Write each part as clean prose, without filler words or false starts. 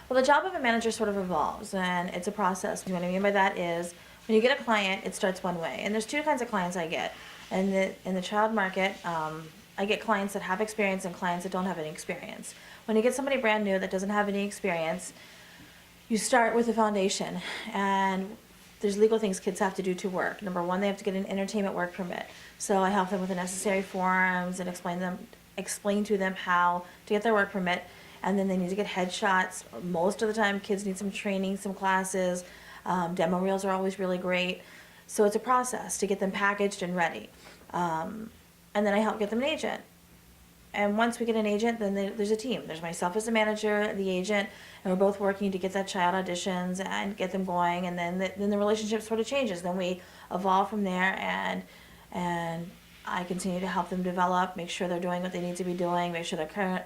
Well, the job of a manager sort of evolves, and it's a process. What I mean by that is when you get a client, it starts one way. And there's two kinds of clients I get. And in the child market, I get clients that have experience and clients that don't have any experience. When you get somebody brand new that doesn't have any experience, you start with a foundation, and there's legal things kids have to do to work. Number one, they have to get an entertainment work permit. So I help them with the necessary forms and explain to them how to get their work permit. And then they need to get headshots. Most of the time, kids need some training, some classes. Demo reels are always really great. So it's a process to get them packaged and ready. And then I help get them an agent. And once we get an agent, then there's a team. There's myself as the manager, the agent, and we're both working to get that child auditions and get them going. And then the relationship sort of changes. Then we evolve from there, and I continue to help them develop, make sure they're doing what they need to be doing, make sure they're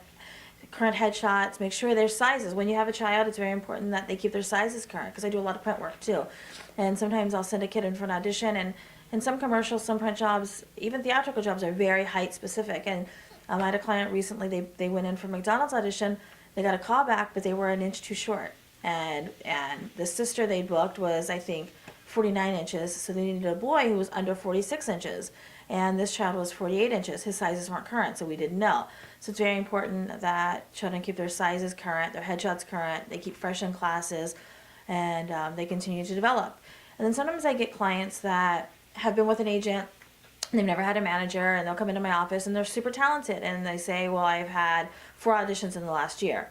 current headshots, make sure their sizes. When you have a child, it's very important that they keep their sizes current, because I do a lot of print work too. And sometimes I'll send a kid in for an audition, and some commercials, some print jobs, even theatrical jobs are very height specific. And I had a client recently, they went in for McDonald's audition, they got a call back, but they were an inch too short. And the sister they booked was, I think, 49 inches, so they needed a boy who was under 46 inches. And this child was 48 inches. His sizes weren't current, so we didn't know. So it's very important that children keep their sizes current, their headshots current, they keep fresh in classes, and they continue to develop. And then sometimes I get clients that have been with an agent, they've never had a manager, and they'll come into my office and they're super talented, and they say, well, I've had 4 auditions in the last year.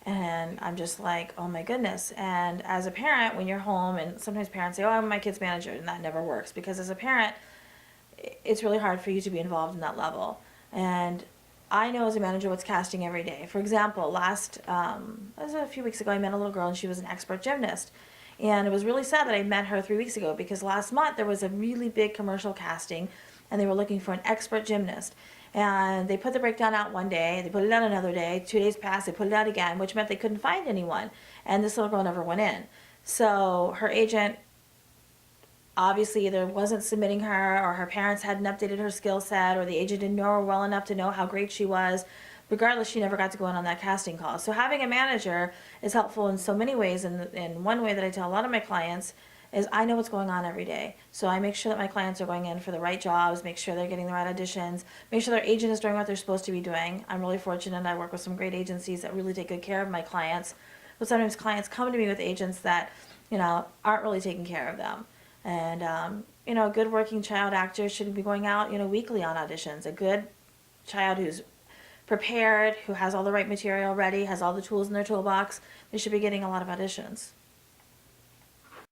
And I'm just like, oh my goodness. And as a parent, when you're home, and sometimes parents say, oh, I'm my kid's manager, and that never works, because as a parent, it's really hard for you to be involved in that level. And I know as a manager what's casting every day. For example, it was a few weeks ago, I met a little girl, and she was an expert gymnast. And it was really sad that I met her 3 weeks ago, because last month there was a really big commercial casting, and they were looking for an expert gymnast. And they put the breakdown out one day, they put it out another day, 2 days passed, they put it out again, which meant they couldn't find anyone. And this little girl never went in. So her agent obviously either wasn't submitting her, or her parents hadn't updated her skill set, or the agent didn't know her well enough to know how great she was. Regardless, she never got to go in on that casting call. So having a manager is helpful in so many ways. And one way that I tell a lot of my clients is I know what's going on every day. So I make sure that my clients are going in for the right jobs, make sure they're getting the right auditions, make sure their agent is doing what they're supposed to be doing. I'm really fortunate. I work with some great agencies that really take good care of my clients. But sometimes clients come to me with agents that, aren't really taking care of them. And, a good working child actor should be going out, weekly on auditions. A good child who's prepared, who has all the right material ready, has all the tools in their toolbox, they should be getting a lot of auditions.